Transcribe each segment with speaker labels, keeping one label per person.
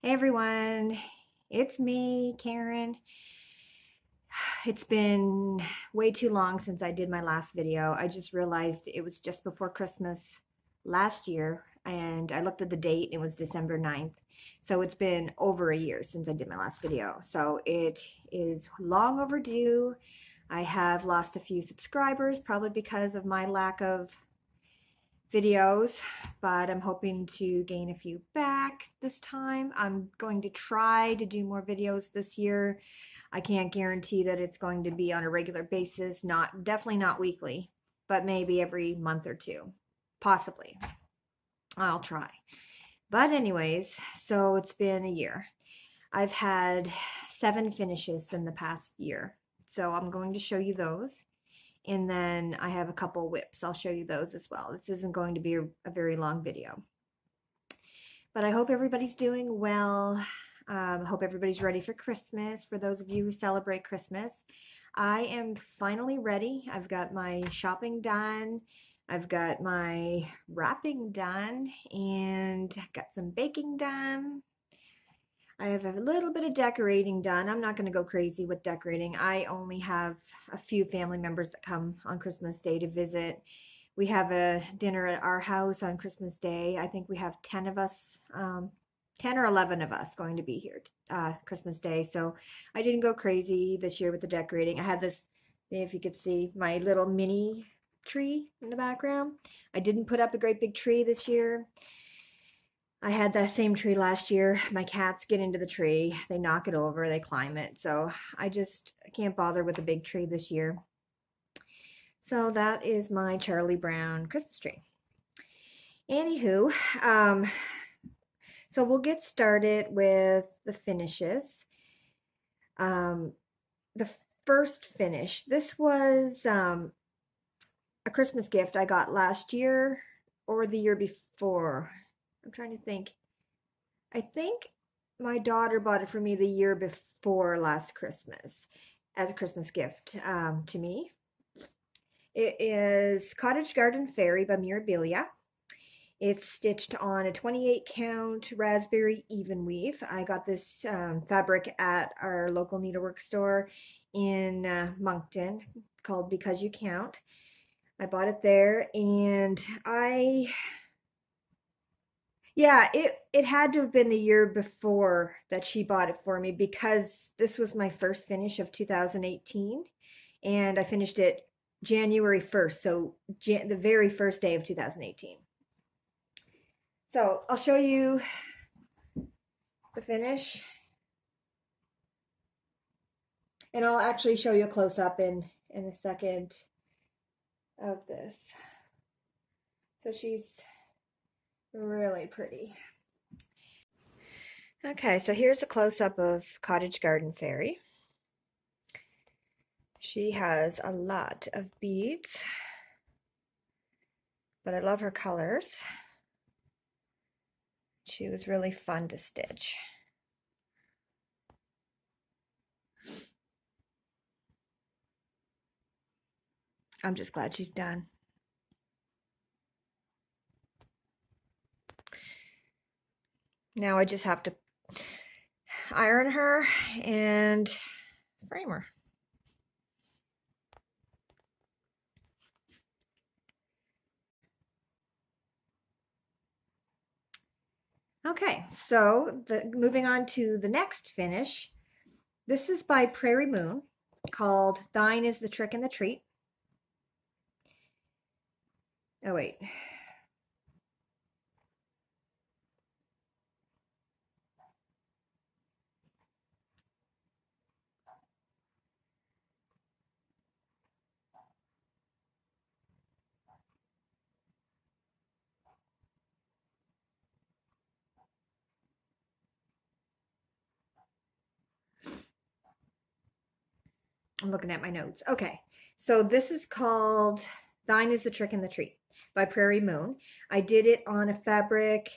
Speaker 1: Hey everyone, it's me, Karen. It's been way too long since I did my last video. I just realized it was just before Christmas last year, and I looked at the date, it was December 9th. So it's been over a year since I did my last video. So it is long overdue. I have lost a few subscribers, probably because of my lack of videos, but I'm hoping to gain a few back this time. I'm going to try to do more videos this year. I can't guarantee that it's going to be on a regular basis, definitely not weekly, but maybe every month or two, possibly. I'll try. But anyways, so it's been a year. I've had 7 finishes in the past year. So I'm going to show you those. And then I have a couple whips. I'll show you those as well. This isn't going to be a very long video. But I hope everybody's doing well. I hope everybody's ready for Christmas. For those of you who celebrate Christmas, I am finally ready. I've got my shopping done. I've got my wrapping done, and got some baking done. I have a little bit of decorating done. I'm not going to go crazy with decorating. I only have a few family members that come on Christmas Day to visit. We have a dinner at our house on Christmas Day. I think we have 10 of us, 10 or 11 of us going to be here Christmas Day. So I didn't go crazy this year with the decorating. I had this, if you could see, my little mini tree in the background. I didn't put up a great big tree this year. I had that same tree last year. My cats get into the tree, they knock it over, they climb it. So I can't bother with a big tree this year. So that is my Charlie Brown Christmas tree. Anywho, so we'll get started with the finishes. The first finish, this was a Christmas gift I got last year or the year before. I'm trying to think. I think my daughter bought it for me the year before last Christmas as a Christmas gift to me. It is Cottage Garden Fairy by Mirabilia. It's stitched on a 28 count raspberry even weave. I got this fabric at our local needlework store in Moncton called Because You Count. I bought it there, and it had to have been the year before that she bought it for me, because this was my first finish of 2018, and I finished it January 1st, so the very first day of 2018. So I'll show you the finish, and I'll actually show you a close-up in a second of this. So she's really pretty. Okay, so here's a close-up of Cottage Garden Fairy. She has a lot of beads, but I love her colors. She was really fun to stitch. I'm just glad she's done. Now I just have to iron her and frame her. Okay, so moving on to the next finish. This is by Prairie Moon, called Thyne is the Trick and the Treat. Oh wait. I'm looking at my notes. Okay, so this is called Thine is the Trick and the Treat by Prairie Moon. I did it on a fabric.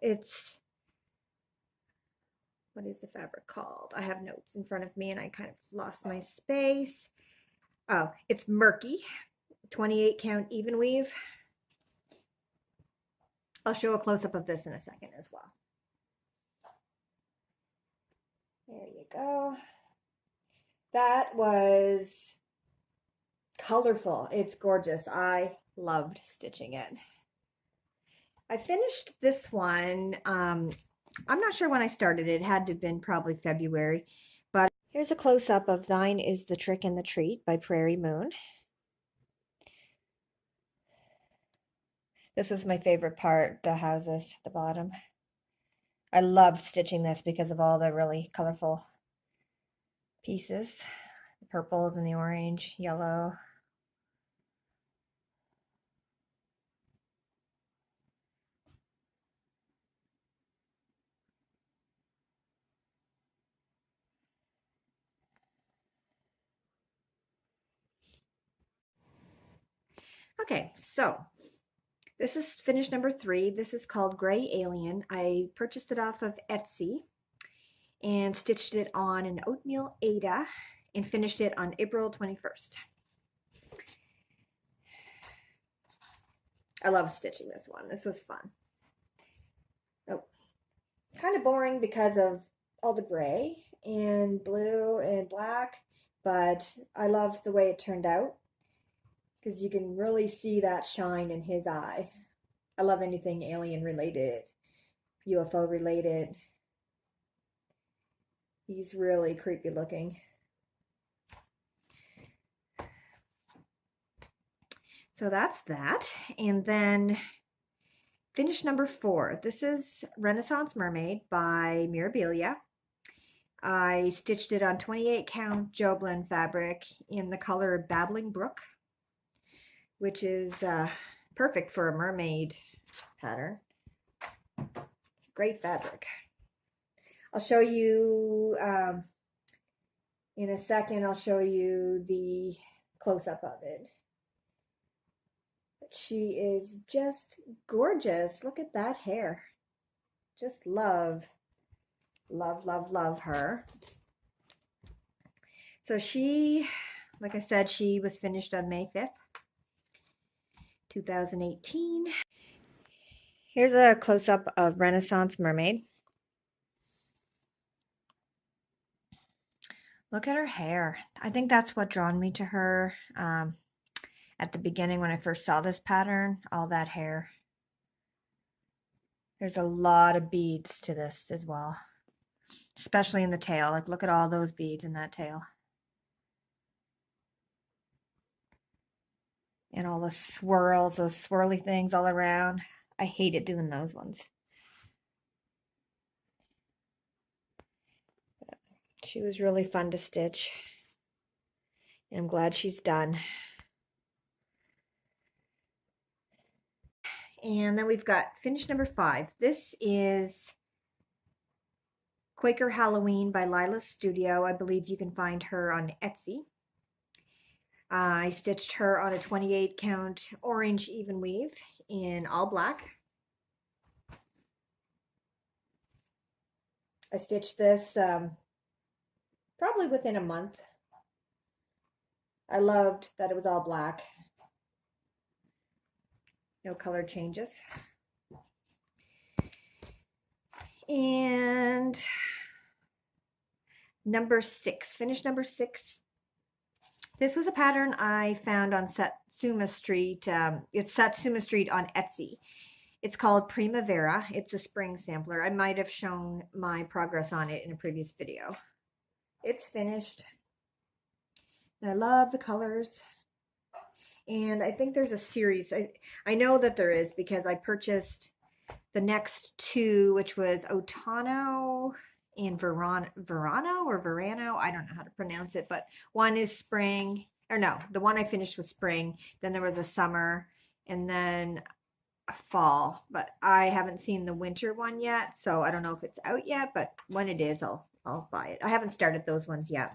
Speaker 1: What is the fabric called? I have notes in front of me and I kind of lost my space. Oh, it's Murky, 28 count even weave. I'll show a close-up of this in a second as well. There you go. That was colorful. It's gorgeous. I loved stitching it. I finished this one. I'm not sure when I started. It had to have been probably February. But here's a close-up of Thyne is the Trick and the Treat by Prairie Moon. This was my favorite part, the houses at the bottom. I loved stitching this because of all the really colorful pieces. The purples and the orange, yellow. Okay, so this is finish number 3. This is called Gray Alien. I purchased it off of Etsy and stitched it on an oatmeal Aida and finished it on April 21st. I love stitching this one. This was fun. Oh, kind of boring because of all the gray and blue and black, but I love the way it turned out because you can really see that shine in his eye. I love anything alien related, UFO related. He's really creepy looking. So that's that. And then finish number 4. This is Renaissance Mermaid by Mirabilia. I stitched it on 28 count Joblin fabric in the color Babbling Brook, which is perfect for a mermaid pattern. It's a great fabric. I'll show you in a second. I'll show you the close-up of it. But she is just gorgeous. Look at that hair. Just love, love, love, love her. So she, like I said, she was finished on May 5th, 2018. Here's a close-up of Renaissance Mermaid. Look at her hair. I think that's what drawn me to her at the beginning when I first saw this pattern, all that hair. There's a lot of beads to this as well, especially in the tail. Like, look at all those beads in that tail. And all the swirls, those swirly things all around. I hated doing those ones. But she was really fun to stitch. And I'm glad she's done. And then we've got finish number 5. This is Quaker Halloween by Lila's Studio. I believe you can find her on Etsy. I stitched her on a 28 count orange even weave in all black. I stitched this probably within a month. I loved that it was all black. No color changes. And number 6, finish number 6. This was a pattern I found on Satsuma Street. It's Satsuma Street on Etsy. It's called Primavera. It's a spring sampler. I might have shown my progress on it in a previous video. It's finished. And I love the colors. And I think there's a series. I know that there is because I purchased the next 2, which was Otano and Verano. I don't know how to pronounce it, but one is spring, or no, the one I finished was spring. Then there was a summer and then a fall, but I haven't seen the winter one yet, so I don't know if it's out yet, but when it is, I'll buy it. I haven't started those ones yet.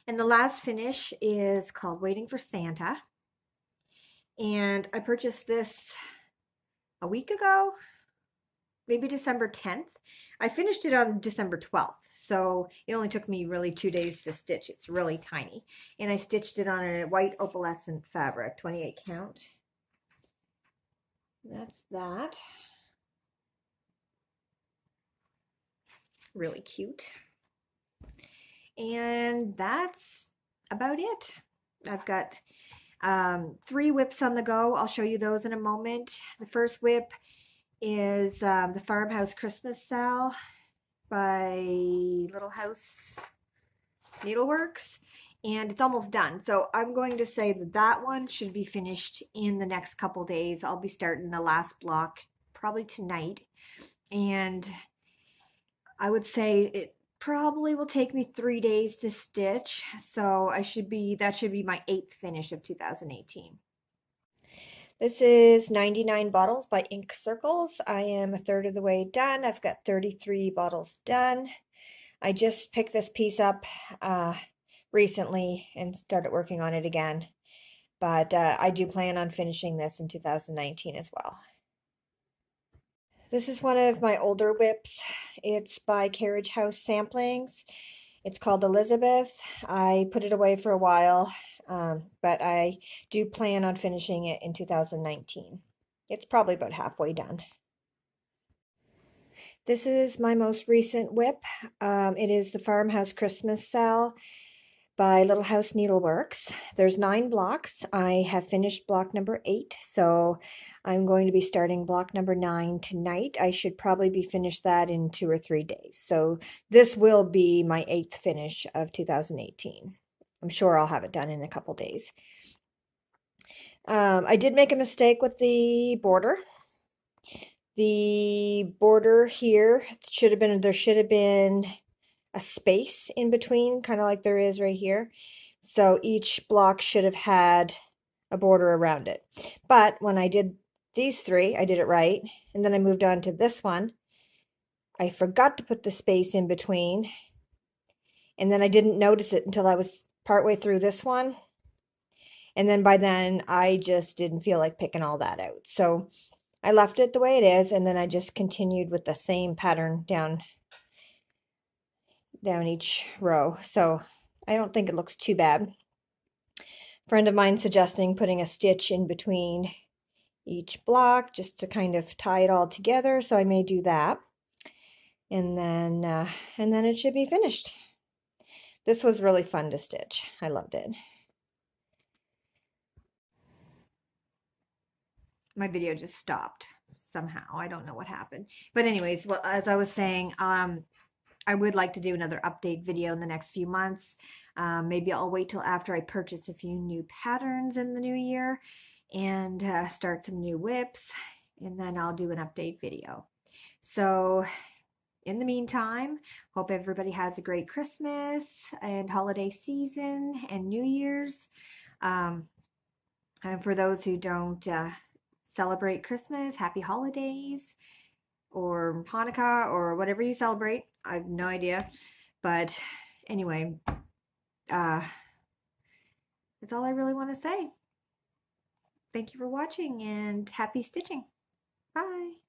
Speaker 1: And the last finish is called Waiting for Santa. And I purchased this a week ago, maybe December 10th. I finished it on December 12th, so it only took me really 2 days to stitch. It's really tiny. And I stitched it on a white opalescent fabric, 28 count. That's that. really cute. And that's about it. I've got 3 whips on the go. I'll show you those in a moment. The first whip is the Farmhouse Christmas Sal by Little House Needleworks, and it's almost done. So I'm going to say that that one should be finished in the next couple days. I'll be starting the last block probably tonight, and I would say it probably will take me 3 days to stitch. So that should be my 8th finish of 2018. This is 99 bottles by Ink Circles. I am a third of the way done. I've got 33 bottles done. I just picked this piece up recently and started working on it again. But I do plan on finishing this in 2019 as well. This is one of my older whips. It's by Carriage House Samplings. It's called Elizabeth. I put it away for a while, but I do plan on finishing it in 2019. It's probably about halfway done. This is my most recent whip. It is the Farmhouse Christmas Sal by Little House Needleworks. There's 9 blocks. I have finished block number 8, so I'm going to be starting block number 9 tonight. I should probably be finished that in 2 or 3 days. So this will be my 8th finish of 2018. I'm sure I'll have it done in a couple days. I did make a mistake with the border. The border here there should have been a space in between, kind of like there is right here. So each block should have had a border around it. But when I did these 3, I did it right. And then I moved on to this one. I forgot to put the space in between. And then I didn't notice it until I was partway through this one. And then by then, I just didn't feel like picking all that out. So I left it the way it is, and then I just continued with the same pattern down each row. So I don't think it looks too bad. A friend of mine suggesting putting a stitch in between each block just to kind of tie it all together, so I may do that. And then it should be finished. This was really fun to stitch. I loved it. My video just stopped somehow. I don't know what happened. But anyways, well, as I was saying, I would like to do another update video in the next few months. Maybe I'll wait till after I purchase a few new patterns in the new year and start some new whips, and then I'll do an update video. So in the meantime, hope everybody has a great Christmas and holiday season and New Year's. And for those who don't celebrate Christmas, happy holidays, or Hanukkah, or whatever you celebrate. I have no idea. But anyway, that's all I really want to say. Thank you for watching, and happy stitching. Bye.